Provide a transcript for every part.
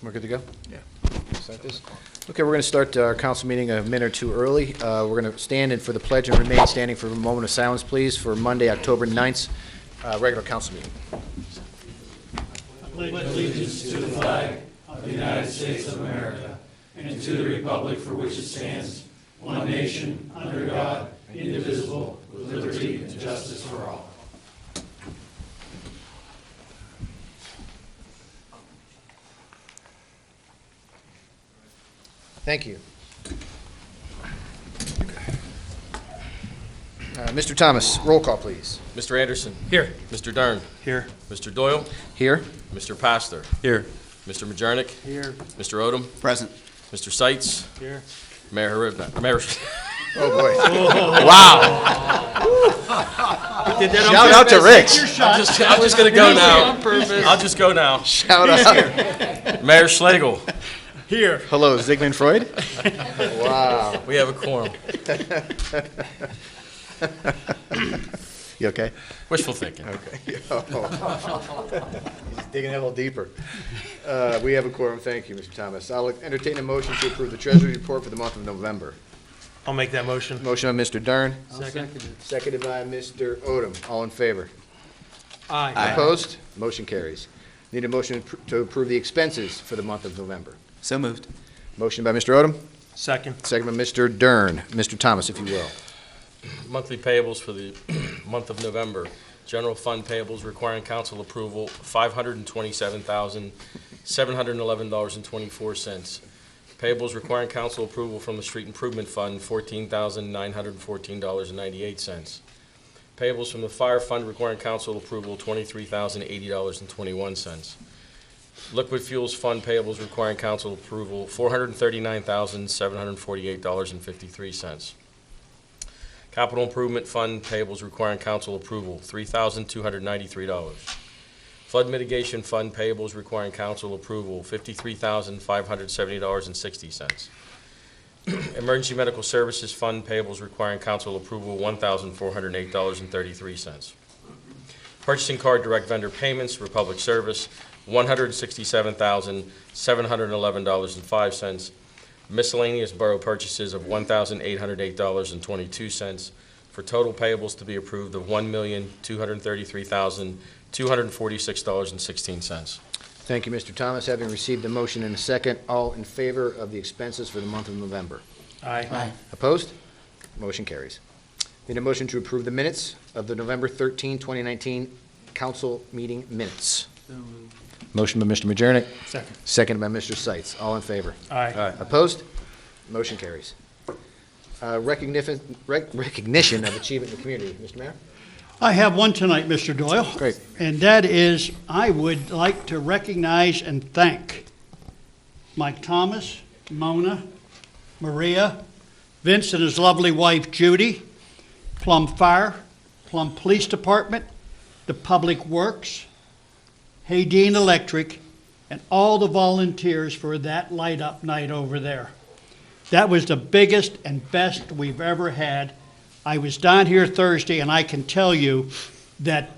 We're good to go? Yeah. Start this? Okay, we're going to start our council meeting a minute or two early. We're going to stand in for the pledge and remain standing for a moment of silence, please, for Monday, October 9th, regular council meeting. I pledge allegiance to the flag of the United States of America and to the republic for which it stands, one nation, under God, indivisible, with liberty and justice for all. Thank you. Mr. Thomas, roll call, please. Mr. Anderson. Here. Mr. Dern. Here. Mr. Doyle. Here. Mr. Pastor. Here. Mr. Majernik. Here. Mr. Odom. Present. Mr. Seitz. Here. Mayor Haribna. Mayor. Oh, boy. Wow. Shout out to Rich. I'm just going to go now. I'll just go now. Shout out. Mayor Schlegel. Here. Hello, Zygmunt Freud. Wow. We have a quorum. You okay? Wishful thinking. Okay. He's digging a little deeper. We have a quorum. Thank you, Mr. Thomas. I'll entertain a motion to approve the Treasury report for the month of November. I'll make that motion. Motion by Mr. Dern. Second. Seconded by Mr. Odom. All in favor? Aye. Opposed? Motion carries. Need a motion to approve the expenses for the month of November. So moved. Motion by Mr. Odom. Second. Second by Mr. Dern. Mr. Thomas, if you will. Monthly payables for the month of November. General fund payables requiring council approval, $527,711.24. Payables requiring council approval from the Street Improvement Fund, $14,914.98. Payables from the Fire Fund requiring council approval, $23,080.21. Liquid Fuels Fund payables requiring council approval, $439,748.53. Capital Improvement Fund payables requiring council approval, $3,293. Flood Mitigation Fund payables requiring council approval, $53,570.60. Emergency Medical Services Fund payables requiring council approval, $1,408.33. Purchasing Card Direct Vendor Payments for Public Service, $167,711.05. Miscellaneous borough purchases of $1,808.22 for total payables to be approved of $1,233,246.16. Thank you, Mr. Thomas. Having received a motion and a second, all in favor of the expenses for the month of November? Aye. Opposed? Motion carries. Need a motion to approve the minutes of the November 13, 2019 council meeting minutes. Motion by Mr. Majernik. Second. Second by Mr. Seitz. All in favor? Aye. Opposed? Motion carries. Recognition of achievement in the community. Mr. Mayor? I have one tonight, Mr. Doyle. Great. And that is, I would like to recognize and thank Mike Thomas, Mona, Maria, Vince and his lovely wife Judy, Plum Fire, Plum Police Department, the Public Works, Haydeen Electric, and all the volunteers for that light up night over there. That was the biggest and best we've ever had. I was down here Thursday, and I can tell you that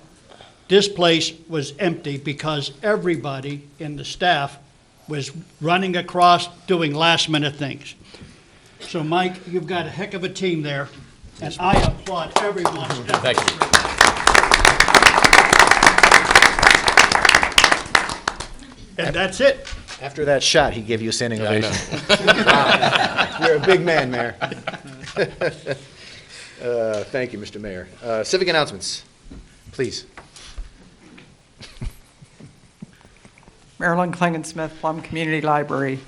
this place was empty because everybody in the staff was running across doing last-minute things. So, Mike, you've got a heck of a team there, and I applaud everyone's effort. Thank you. And that's it. After that shot, he gave you a standing I ovation. Wow. You're a big man, Mayor. Thank you, Mr. Mayor. Civic announcements, please. Marilyn Klingensmith, Plum Community Library.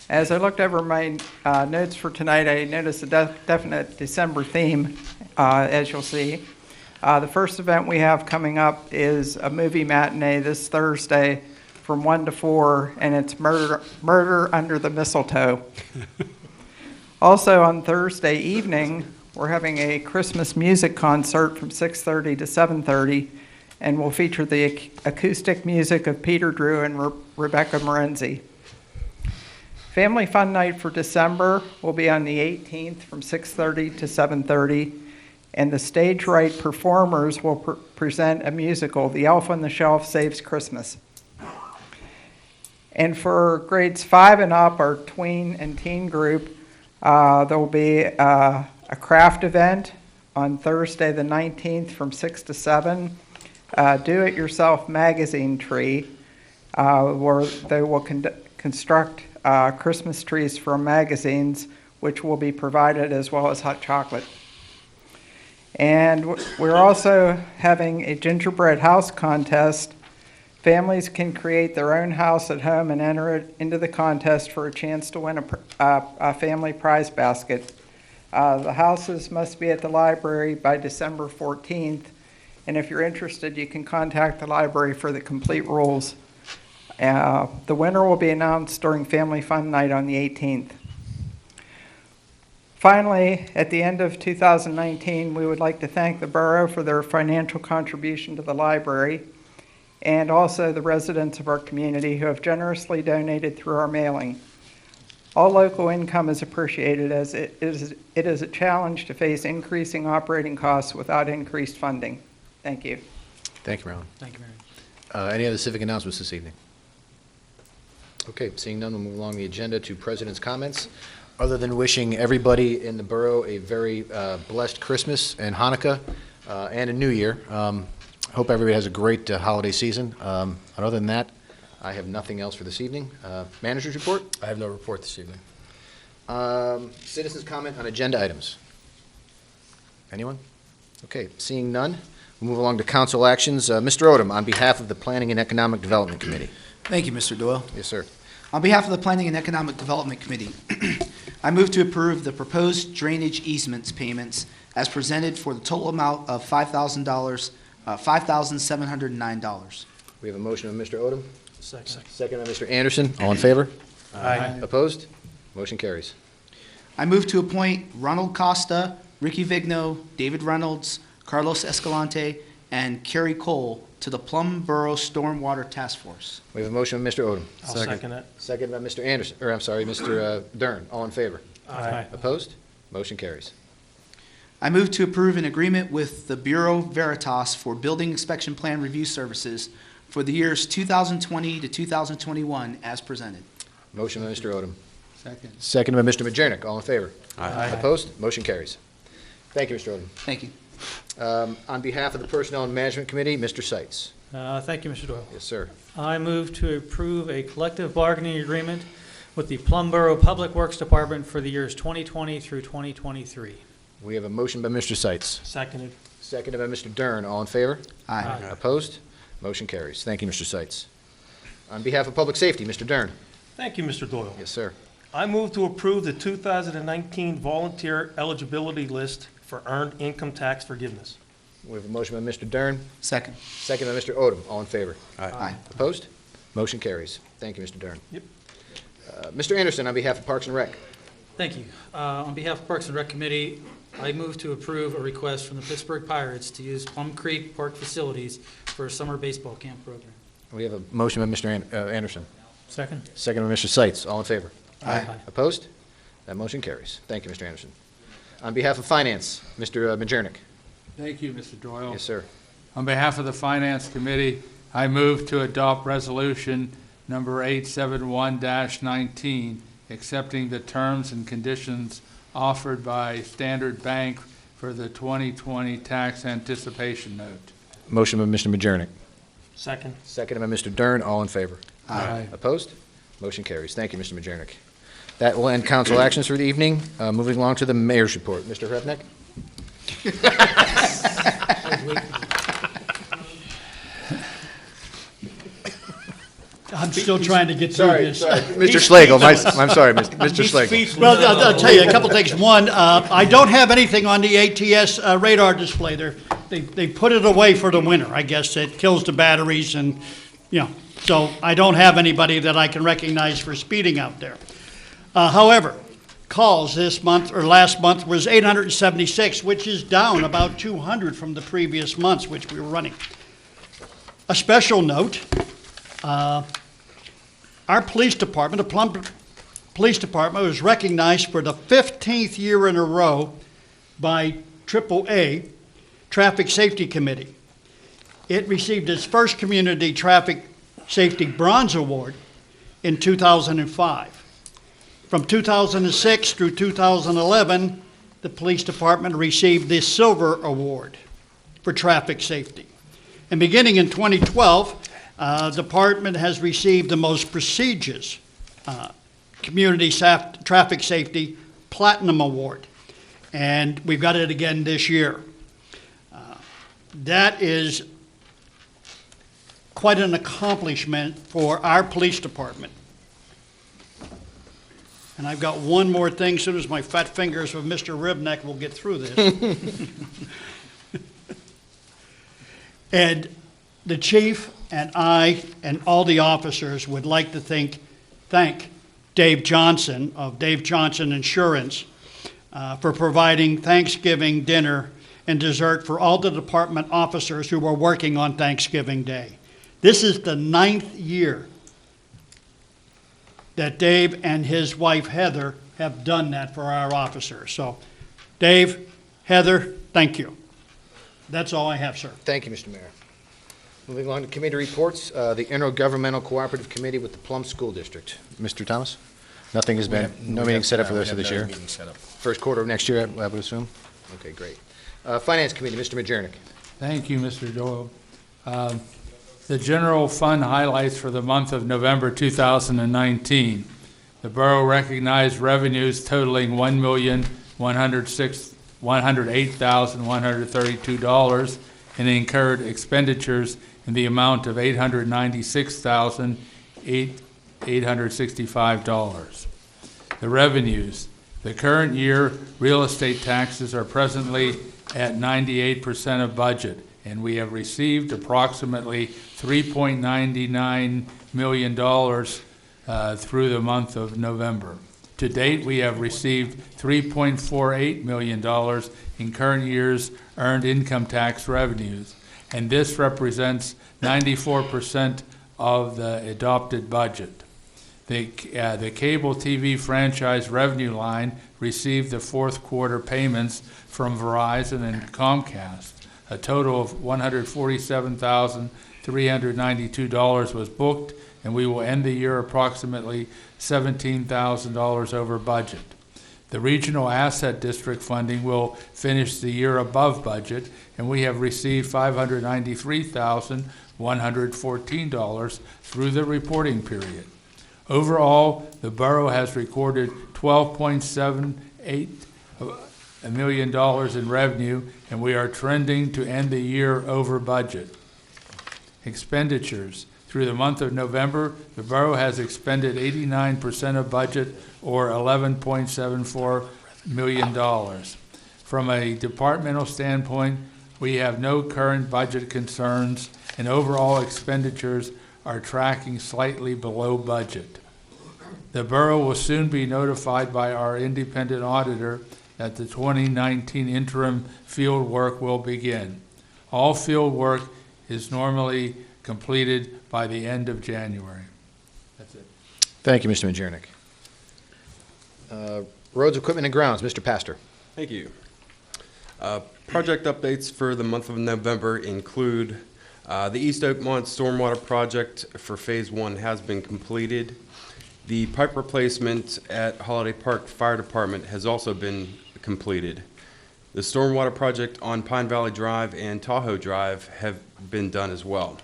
As I looked over my notes for tonight, I noticed a definite December theme, as you'll see. The first event we have coming up is a movie matinee this Thursday from 1 to 4, and it's Murder Under the Mistletoe. Also on Thursday evening, we're having a Christmas music concert from 6:30 to 7:30, and we'll feature the acoustic music of Peter Drew and Rebecca Morenzi. Family Fun Night for December will be on the 18th from 6:30 to 7:30, and the Stage Right performers will present a musical, The Elf on the Shelf Saves Christmas. And for grades 5 and up, our tween and teen group, there will be a craft event on Thursday the 19th from 6 to 7, do-it-yourself magazine tree, where they will construct Christmas trees from magazines, which will be provided, as well as hot chocolate. And we're also having a gingerbread house contest. Families can create their own house at home and enter it into the contest for a chance to win a family prize basket. The houses must be at the library by December 14th, and if you're interested, you can contact the library for the complete rules. The winner will be announced during Family Fun Night on the 18th. Finally, at the end of 2019, we would like to thank the borough for their financial contribution to the library, and also the residents of our community who have generously donated through our mailing. All local income is appreciated, as it is a challenge to face increasing operating costs without increased funding. Thank you. Thank you, Marilyn. Thank you, Mary. Any other civic announcements this evening? Okay, seeing none, we'll move along the agenda to President's comments. Other than wishing everybody in the borough a very blessed Christmas and Hanukkah and a New Year. Hope everybody has a great holiday season. Other than that, I have nothing else for this evening. Manager's report? I have no report this evening. Citizens' comment on agenda items? Anyone? Okay, seeing none, we'll move along to council actions. Mr. Odom, on behalf of the Planning and Economic Development Committee. Thank you, Mr. Doyle. Yes, sir. On behalf of the Planning and Economic Development Committee, I move to approve the proposed drainage easements payments as presented for the total amount of $5,000, $5,709. We have a motion by Mr. Odom, Second. second by Mr. Anderson. All in favor? Aye. Opposed? Motion carries. I move to appoint Ronald Costa, Ricky Vigno, David Reynolds, Carlos Escalante, and Kerry Cole to the Plum Boro Stormwater Task Force. We have a motion by Mr. Odom, I'll second that. second by Mr. Anderson, or I'm sorry, Mr. Dern. All in favor? Aye. Opposed? Motion carries. I move to approve an agreement with the Bureau Veritas for Building Inspection Plan Review Services for the years 2020 to 2021 as presented. Motion by Mr. Odom, Second. second by Mr. Majernik. All in favor? Aye. Opposed? Motion carries. Thank you, Mr. Odom. Thank you. On behalf of the Personnel and Management Committee, Mr. Seitz. Thank you, Mr. Doyle. Yes, sir. I move to approve a collective bargaining agreement with the Plum Boro Public Works Department for the years 2020 through 2023. We have a motion by Mr. Seitz, Seconded. seconded by Mr. Dern. All in favor? Aye. Aye. Opposed? Motion carries. Thank you, Mr. Seitz. On behalf of Public Safety, Mr. Dern. Thank you, Mr. Doyle. Yes, sir. I move to approve the 2019 volunteer eligibility list for earned income tax forgiveness. We have a motion by Mr. Dern, Second. second by Mr. Odom. All in favor? Aye. Opposed? Motion carries. Thank you, Mr. Dern. Yep. Mr. Anderson, on behalf of Parks and Rec. Thank you. On behalf of Parks and Rec Committee, I move to approve a request from the Pittsburgh Pirates to use Plum Creek Park facilities for a summer baseball camp program. We have a motion by Mr. Anderson, Second? second by Mr. Seitz. All in favor? Aye. Opposed? That motion carries. Thank you, Mr. Anderson. On behalf of Finance, Mr. Majernik. Thank you, Mr. Doyle. Yes, sir. On behalf of the Finance Committee, I move to adopt Resolution Number 871-19, accepting the terms and conditions offered by Standard Bank for the 2020 tax anticipation note. Motion by Mr. Majernik, Second. second by Mr. Dern. All in favor? Aye. Opposed? Motion carries. Thank you, Mr. Majernik. That will end council actions for the evening. Moving along to the mayor's report. Mr. Hrepnick? I'm still trying to get through this. Mr. Schlegel, I'm sorry, Mr. Schlegel. Well, I'll tell you a couple things. One, I don't have anything on the ATS radar display there. They put it away for the winter, I guess. It kills the batteries and, so I don't have anybody that I can recognize for speeding out there. However, calls this month or last month was 876, which is down about 200 from the previous months, which we were running. A special note, our police department, the Plum Police Department, was recognized for the 15th year in a row by AAA Traffic Safety Committee. It received its first Community Traffic Safety Bronze Award, in 2005. From 2006 through 2011, the police department received the Silver Award for traffic safety. And beginning in 2012, the department has received the most prestigious Community Traffic Safety Platinum Award. And we've got it again this year. That is quite an accomplishment for our police department. And I've got one more thing. As soon as my fat fingers of Mr. Ribneck will get through this. And the chief and I and all the officers would like to thank Dave Johnson of Dave Johnson Insurance for providing Thanksgiving dinner and dessert for all the department officers who were working on Thanksgiving Day. This is the 9th year that Dave and his wife Heather have done that for our officers. So, Dave, Heather, thank you. That's all I have, sir. Thank you, Mr. Mayor. Moving on to committee reports, the Intergovernmental Cooperative Committee with the Plum School District. Mr. Thomas? Nothing has been, no meeting set up for the rest of this year? First quarter of next year, I would assume? Okay, great. Finance Committee, Mr. Majernik. Thank you, Mr. Doyle. The general fund highlights for the month of November 2019. The borough recognized revenues totaling $1,108,132 and incurred expenditures in the amount of $896,865. The revenues. The current year real estate taxes are presently at 98% of budget, and we have received approximately $3.99 million through the month of November. To date, we have received $3.48 million in current year's earned income tax revenues, and this represents 94% of the adopted budget. The cable TV franchise revenue line received the fourth quarter payments from Verizon and Comcast. A total of $147,392 was booked, and we will end the year approximately $17,000 over budget. The Regional Asset District funding will finish the year above budget, and we have received $593,114 through the reporting period. Overall, the borough has recorded $12.78 million in revenue, and we are trending to end the year over budget. Expenditures. Through the month of November, the borough has expended 89% of budget, or $11.74 million. From a departmental standpoint, we have no current budget concerns, and overall expenditures are tracking slightly below budget. The borough will soon be notified by our independent auditor that the 2019 interim field work will begin. All field work is normally completed by the end of January. That's it. Thank you, Mr. Majernik. Roads, Equipment, and Grounds, Mr. Pastor. Thank you. Project updates for the month of November include the East Oakmont Stormwater Project for Phase 1 has been completed. The pipe replacement at Holiday Park Fire Department has also been completed. The stormwater project on Pine Valley Drive and Tahoe Drive have been done as well.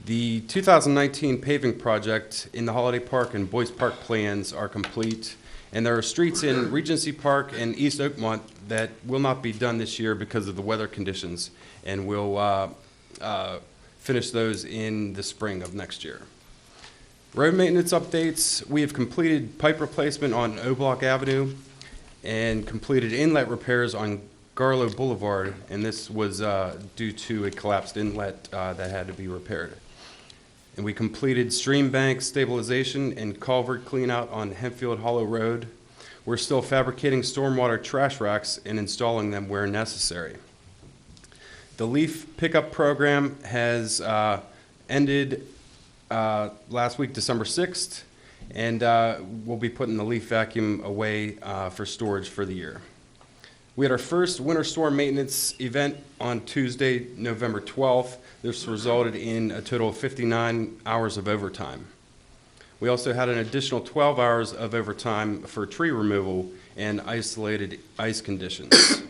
The 2019 paving project in the Holiday Park and Boyce Park plans are complete, and there are streets in Regency Park and East Oakmont that will not be done this year because of the weather conditions, and we'll finish those in the spring of next year. Road maintenance updates. We have completed pipe replacement on O Block Avenue and completed inlet repairs on Garlow Boulevard, and this was due to a collapsed inlet that had to be repaired. And we completed stream bank stabilization and culvert cleanout on Hempfield Hollow Road. We're still fabricating stormwater trash racks and installing them where necessary. The leaf pickup program has ended last week, December 6th, and we'll be putting the leaf vacuum away for storage for the year. We had our first winter storm maintenance event on Tuesday, November 12th. This resulted in a total of 59 hours of overtime. We also had an additional 12 hours of overtime for tree removal and isolated ice conditions.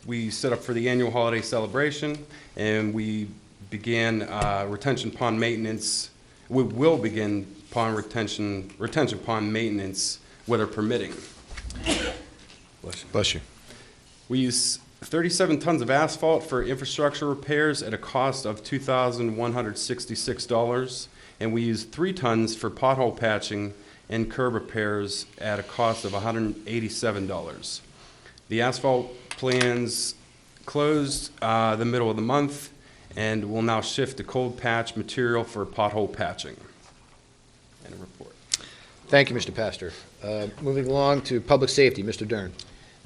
We set up for the annual holiday celebration, and we began retention pond maintenance. We will begin retention pond maintenance, weather permitting. Bless you. We use 37 tons of asphalt for infrastructure repairs at a cost of $2,166, and we use 3 tons for pothole patching and curb repairs at a cost of $187. The asphalt plans closed the middle of the month, and will now shift to cold patch material for pothole patching. And a report. Thank you, Mr. Pastor. Moving along to public safety, Mr. Dern.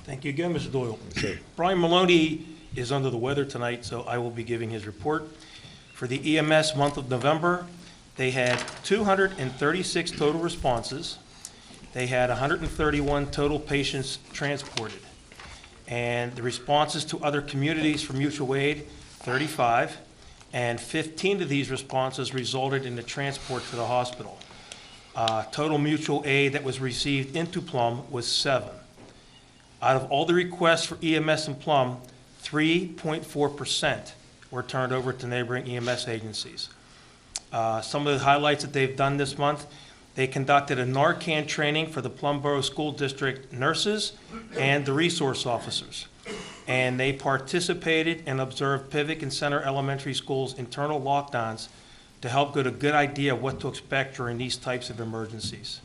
Thank you again, Mr. Doyle. Yes, sir. Brian Maloney is under the weather tonight, so I will be giving his report. For the EMS month of November, they had 236 total responses. They had 131 total patients transported. And the responses to other communities for mutual aid, 35, and 15 of these responses resulted in the transport to the hospital. Total mutual aid that was received into Plum was 7. Out of all the requests for EMS in Plum, 3.4% were turned over to neighboring EMS agencies. Some of the highlights that they've done this month: they conducted a Narcan training for the Plum Boro School District nurses and the resource officers. And they participated and observed Pivot and Center Elementary School's internal lockdowns to help get a good idea of what to expect during these types of emergencies.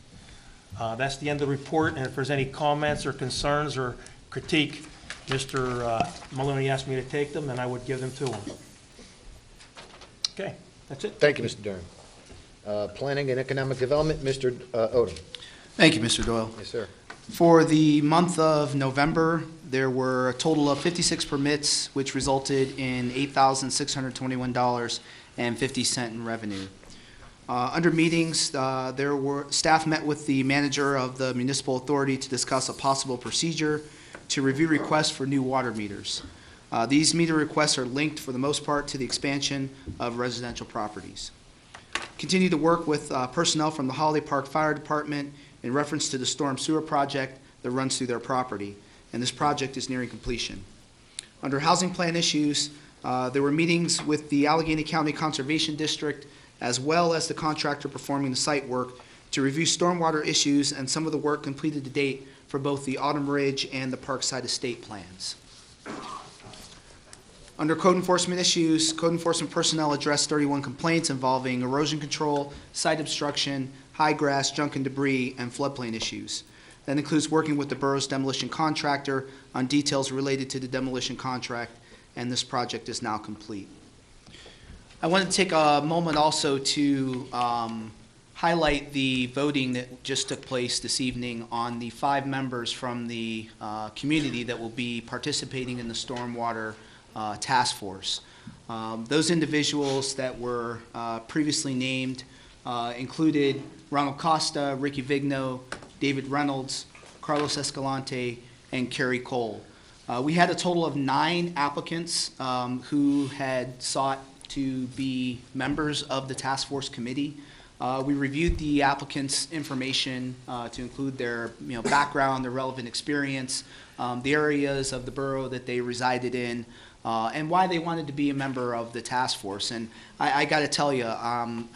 That's the end of the report, and if there's any comments or concerns or critique, Mr. Maloney asked me to take them, and I would give them to him. Okay, that's it. Thank you, Mr. Dern. Planning and Economic Development, Mr. Odom. Thank you, Mr. Doyle. Yes, sir. For the month of November, there were a total of 56 permits, which resulted in $8,621.50 in revenue. Under meetings, staff met with the manager of the municipal authority to discuss a possible procedure to review requests for new water meters. These meter requests are linked, for the most part, to the expansion of residential properties. Continue to work with personnel from the Holiday Park Fire Department in reference to the storm sewer project that runs through their property, and this project is nearing completion. Under housing plan issues, there were meetings with the Allegheny County Conservation District as well as the contractor performing the site work to review stormwater issues and some of the work completed to date for both the Autumn Ridge and the Parkside Estate plans. Under code enforcement issues, code enforcement personnel addressed 31 complaints involving erosion control, site obstruction, high grass, junk and debris, and floodplain issues. That includes working with the borough's demolition contractor on details related to the demolition contract, and this project is now complete. I want to take a moment also to highlight the voting that just took place this evening on the 5 members from the community that will be participating in the Stormwater Task Force. Those individuals that were previously named included Ronald Costa, Ricky Vigno, David Reynolds, Carlos Escalante, and Kerry Cole. We had a total of 9 applicants who had sought to be members of the task force committee. We reviewed the applicants' information to include their background, their relevant experience, the areas of the borough that they resided in, and why they wanted to be a member of the task force. And I got to tell you, I'm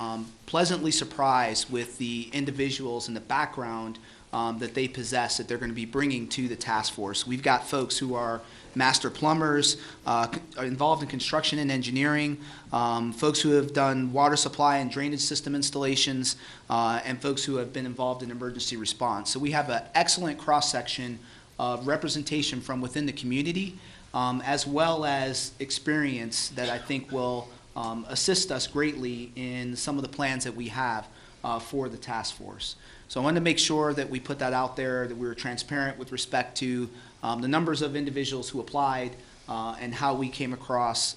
pleasantly surprised with the individuals and the background that they possess that they're going to be bringing to the task force. We've got folks who are master plumbers, involved in construction and engineering, folks who have done water supply and drainage system installations, and folks who have been involved in emergency response. So we have an excellent cross-section of representation from within the community, as well as experience that I think will assist us greatly in some of the plans that we have for the task force. So I wanted to make sure that we put that out there, that we were transparent with respect to the numbers of individuals who applied and how we came across,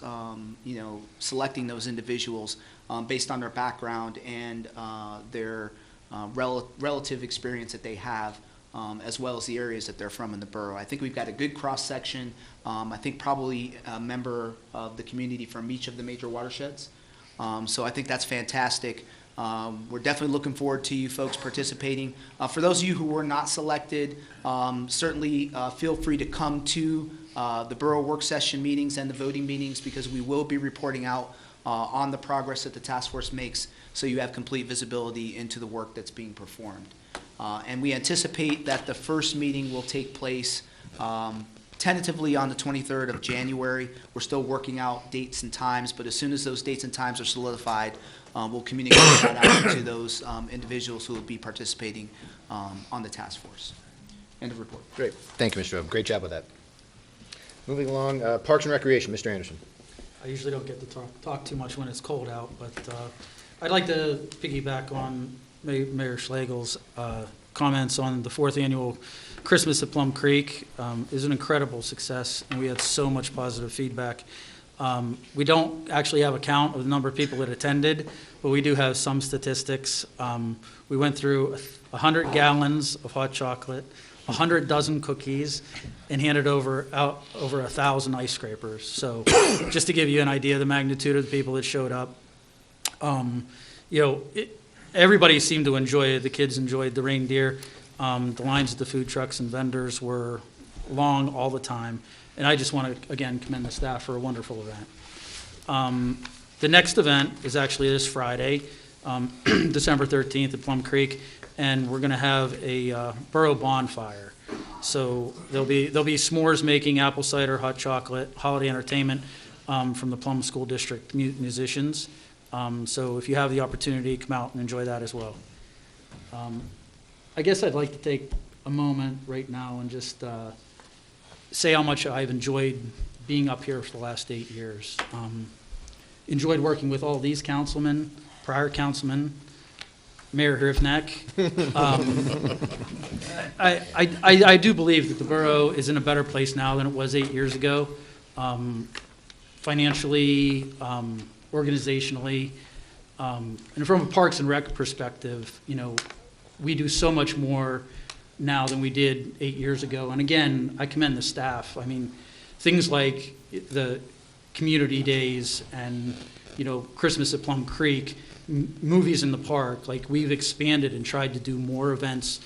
selecting those individuals based on their background and their relative experience that they have, as well as the areas that they're from in the borough. I think we've got a good cross-section. I think probably a member of the community from each of the major watersheds. So I think that's fantastic. We're definitely looking forward to you folks participating. For those of you who were not selected, certainly feel free to come to the Borough work session meetings and the voting meetings, because we will be reporting out on the progress that the task force makes, so you have complete visibility into the work that's being performed. And we anticipate that the first meeting will take place tentatively on the 23rd of January. We're still working out dates and times, but as soon as those dates and times are solidified, we'll communicate that out to those individuals who will be participating on the task force. End of report. Great. Thank you, Mr. Webb. Great job with that. Moving along, Parks and Recreation, Mr. Anderson. I usually don't get to talk too much when it's cold out, but I'd like to piggyback on Mayor Schlegel's comments on the 4th annual Christmas at Plum Creek. Is an incredible success, and we had so much positive feedback. We don't actually have a count of the number of people that attended, but we do have some statistics. We went through 100 gallons of hot chocolate, 100 dozen cookies, and handed over 1,000 ice scrapers. So just to give you an idea of the magnitude of the people that showed up. Everybody seemed to enjoy it. The kids enjoyed the reindeer. The lines at the food trucks and vendors were long all the time. And I just want to, again, commend the staff for a wonderful event. The next event is actually this Friday, December 13th at Plum Creek, and we're going to have a borough bonfire. So there'll be s'mores making, apple cider, hot chocolate, holiday entertainment from the Plum School District musicians. So if you have the opportunity, come out and enjoy that as well. I guess I'd like to take a moment right now and just say how much I've enjoyed being up here for the last 8 years. Enjoyed working with all these councilmen, prior councilmen, Mayor Hrivnak. I do believe that the borough is in a better place now than it was 8 years ago, financially, organizationally, and from a Parks and Rec perspective. We do so much more now than we did 8 years ago. And again, I commend the staff. I mean, things like the community days and, Christmas at Plum Creek, movies in the park, like we've expanded and tried to do more events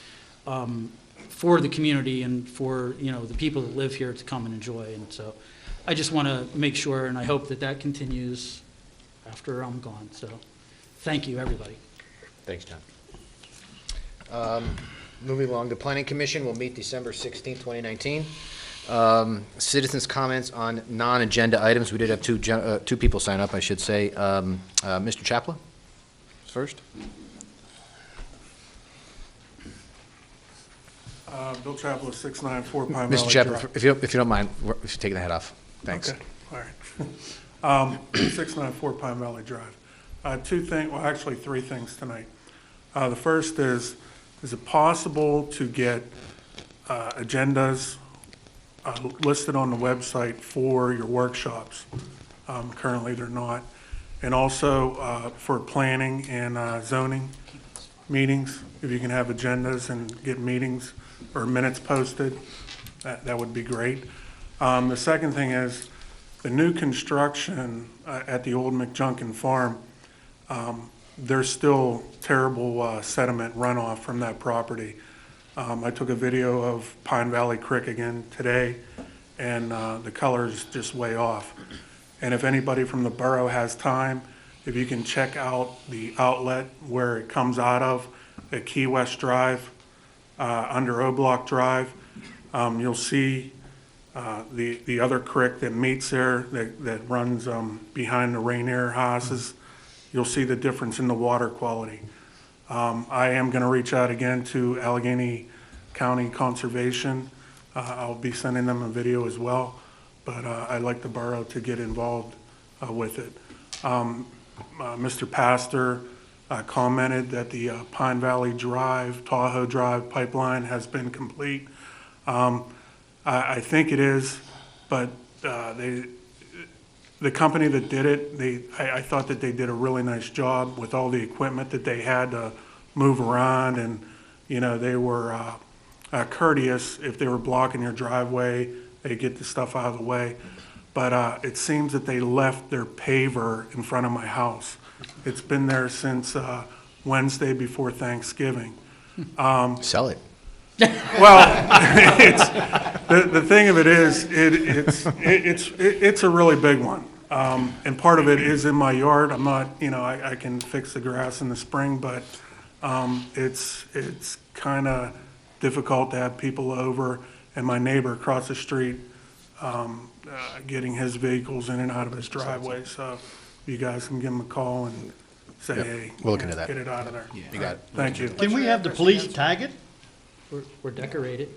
for the community and for, the people that live here to come and enjoy. And so I just want to make sure, and I hope that that continues after I'm gone. So thank you, everybody. Thanks, John. Moving along, the Planning Commission will meet December 16th, 2019. Citizens' comments on non-agenda items. We did have two people sign up, I should say. Mr. Chapla first. Bill Chapla, 694 Pine Valley Mr. Chapla, Drive. if you don't mind, if you're taking the head off. Thanks. Okay, all right. 694 Pine Valley Drive. Three things tonight. The first is it possible to get agendas listed on the website for your workshops? Currently, they're not. And also for planning and zoning meetings, if you can have agendas and get meetings or minutes posted, that would be great. The second thing is the new construction at the old McJunkin Farm. There's still terrible sediment runoff from that property. I took a video of Pine Valley Creek again today, and the color is just way off. And if anybody from the borough has time, if you can check out the outlet where it comes out of at Key West Drive, under O Block Drive, you'll see the other creek that meets there that runs behind the Rainier houses. You'll see the difference in the water quality. I am going to reach out again to Allegheny County Conservation. I'll be sending them a video as well, but I'd like the borough to get involved with it. Mr. Pastor commented that the Pine Valley Drive, Tahoe Drive pipeline has been complete. I think it is, but the company that did it, I thought that they did a really nice job with all the equipment that they had to move around, and they were courteous. If they were blocking your driveway, they get the stuff out of the way. but it seems that they left their paver in front of my house. It's been there since Wednesday before Thanksgiving. Sell it. Well, the thing of it is, it's a really big one. And part of it is in my yard. I'm not, I can fix the grass in the spring, but it's kind of difficult to have people over, and my neighbor across the street getting his vehicles in and out of his driveway. So you guys can give him a call and say, hey, We'll look into that. get it out of there. You got it. Thank you. Can we have the police tag it? We're decorated.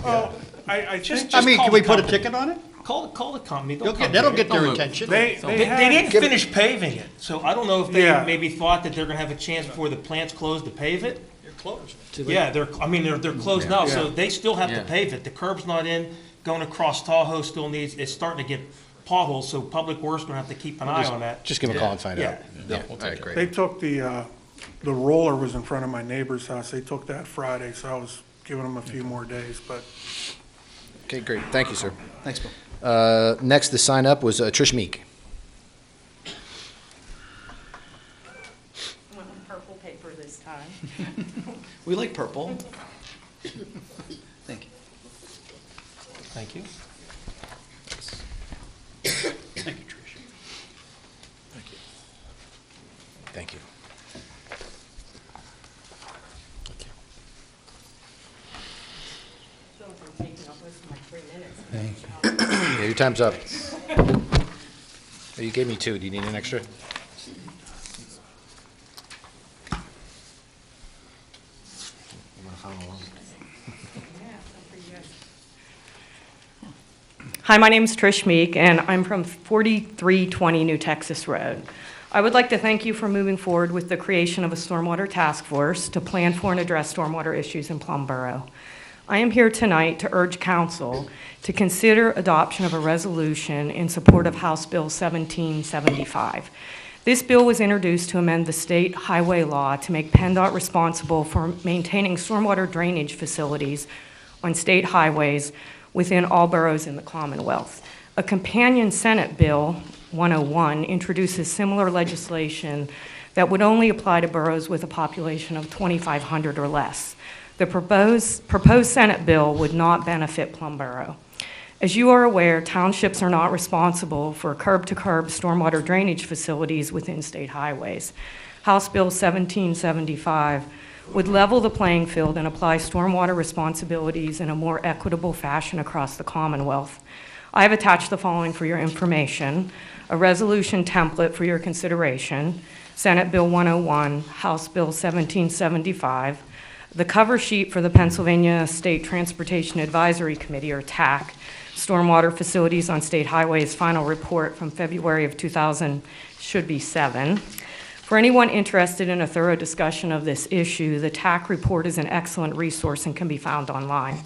Oh, I think I mean, call can we the put a company. ticket on it? Call the company. They'll Okay, come that'll here. get their attention. they They had. didn't finish paving it, so I don't know if they Yeah. maybe thought that they're gonna have a chance before the plant's closed to pave it. You're closed. Too late. Yeah, they're closed now, so Yeah. they still have to Yeah. pave it. The curb's not in, going across Tahoe still needs, it's starting to get potholes, so Public Works gonna have to keep an eye on that. Just give them a call and find Yeah. out. Yeah, all right, great. They took the roller was in front of my neighbor's house. They took that Friday, so I was giving them a few more days, but Okay, great. Thank you, sir. Thanks, Bill. Next to sign up was Trish Meek. Went with purple paper this time. We like purple. Thank you. Thank you. Thank you, Tricia. Thank you. So I'm taking up most of my 3 minutes. Yeah, your time's up. Oh, you gave me 2. Do you need an extra? Hi, my name is Trish Meek, and I'm from 4320 New Texas Road. I would like to thank you for moving forward with the creation of a stormwater task force to plan for and address stormwater issues in Plum Boro. I am here tonight to urge council to consider adoption of a resolution in support of House Bill 1775. This bill was introduced to amend the state highway law to make PennDOT responsible for maintaining stormwater drainage facilities on state highways within all boroughs in the Commonwealth. A companion Senate Bill 101 introduces similar legislation that would only apply to boroughs with a population of 2,500 or less. The proposed Senate bill would not benefit Plum Boro. As you are aware, townships are not responsible for curb-to-curb stormwater drainage facilities within state highways. House Bill 1775 would level the playing field and apply stormwater responsibilities in a more equitable fashion across the Commonwealth. I have attached the following for your information: a resolution template for your consideration, Senate Bill 101, House Bill 1775, the cover sheet for the Pennsylvania State Transportation Advisory Committee, or TAC, Stormwater Facilities on State Highways final report from February of 2007. For anyone interested in a thorough discussion of this issue, the TAC report is an excellent resource and can be found online.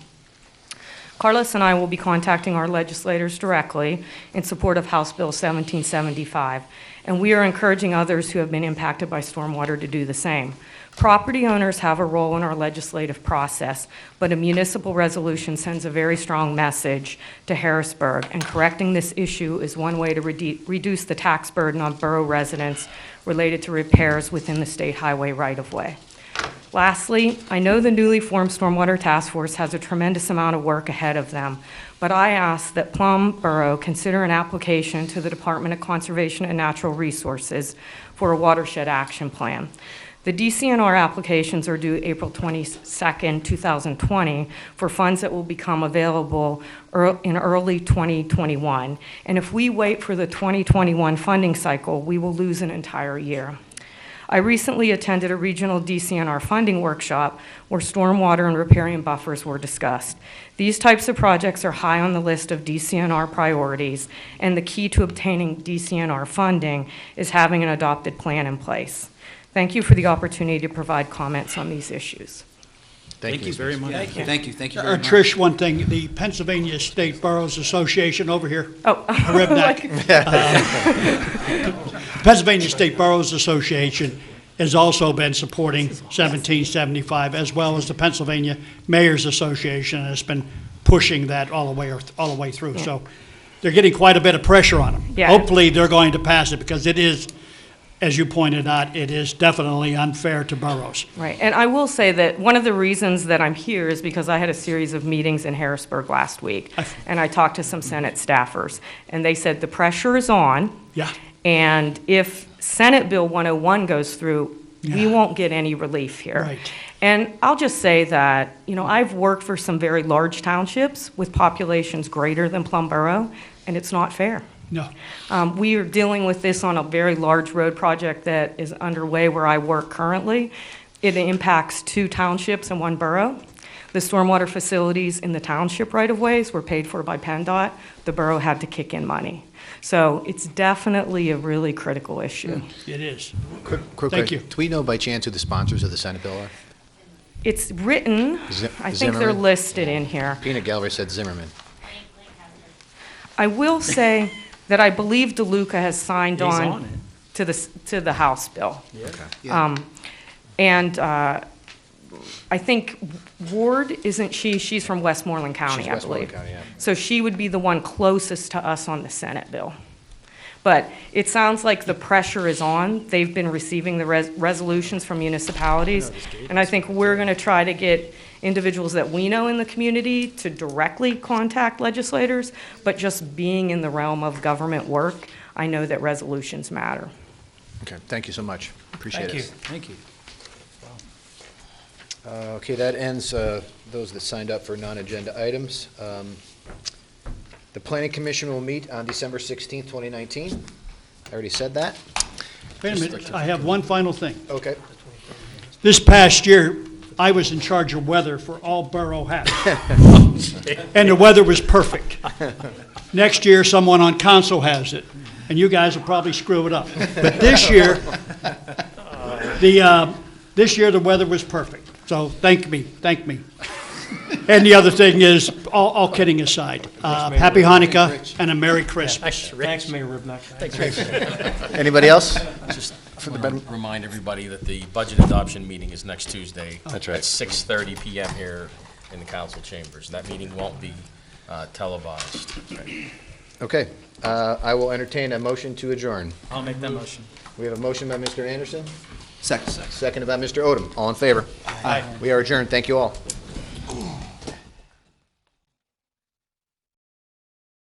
Carlos and I will be contacting our legislators directly in support of House Bill 1775, and we are encouraging others who have been impacted by stormwater to do the same. Property owners have a role in our legislative process, but a municipal resolution sends a very strong message to Harrisburg, and correcting this issue is one way to reduce the tax burden on borough residents related to repairs within the state highway right-of-way. Lastly, I know the newly formed Stormwater Task Force has a tremendous amount of work ahead of them, but I ask that Plum Boro consider an application to the Department of Conservation and Natural Resources for a watershed action plan. The DCNR applications are due April 22nd, 2020 for funds that will become available in early 2021. And if we wait for the 2021 funding cycle, we will lose an entire year. I recently attended a regional DCNR funding workshop where stormwater and riparian buffers were discussed. These types of projects are high on the list of DCNR priorities, and the key to obtaining DCNR funding is having an adopted plan in place. Thank you for the opportunity to provide comments on these issues. Thank you very much. Thank you very much. Trish, one thing, the Pennsylvania State Boroughs Association over here, Oh, Ribnack, Pennsylvania State Boroughs Association has also been supporting 1775, as well as the Pennsylvania Mayors Association has been pushing that all the way through. So they're getting quite a bit of pressure on them. Yeah. Hopefully, they're going to pass it, because it is, as you pointed out, it is definitely unfair to boroughs. Right, and I will say that one of the reasons that I'm here is because I had a series of meetings in Harrisburg last week, and I talked to some Senate staffers, and they said the pressure is on, Yeah, and if Senate Bill 101 goes through, we Yeah. won't get any relief here. Right. And I'll just say that, I've worked for some very large townships with populations greater than Plum Boro, and it's not fair. no, We are dealing with this on a very large road project that is underway where I work currently. It impacts 2 townships and 1 borough. The stormwater facilities in the township right-of-ways were paid for by PennDOT. The borough had to kick in money. So it's definitely a really critical issue. it is. Quick Thank question. you. Do we know by chance who the sponsors of the Senate bill are? It's written, I think they're Zimmerman? listed in here. Peanut Gallery said Zimmerman. I will say that I believe DeLuca has signed He's on on it. to the House bill. Yeah. And I think Ward, isn't she? She's from Westmoreland County, She's I Westmoreland believe. County, yeah. So she would be the one closest to us on the Senate bill. But it sounds like the pressure is on. They've been receiving the resolutions from municipalities. And I think we're going to try to get individuals that we know in the community to directly contact legislators, but just being in the realm of government work, I know that resolutions matter. Okay, thank you so much. Appreciate Thank you. it. Thank you. Okay, that ends those that signed up for non-agenda items. The Planning Commission will meet on December 16th, 2019. I already said that. Wait a minute, I have one final thing. Okay. This past year, I was in charge of weather for all borough hats. And the weather was perfect. Next year, someone on council has it, and you guys will probably screw it up. But this year, the weather was perfect. So thank me. And the other thing is, all kidding aside, Happy Hanukkah and a Merry Christmas. Thanks, Mayor Ribnick. Anybody else? Just want to remind everybody that the budget adoption meeting is next Tuesday. That's right. At 6:30 PM here in the council chambers. That meeting won't be televised. Okay, I will entertain a motion to adjourn. I'll make that motion. We have a motion by Mr. Anderson, Second. seconded by Mr. Odom. All in favor? Aye. We are adjourned. Thank you all.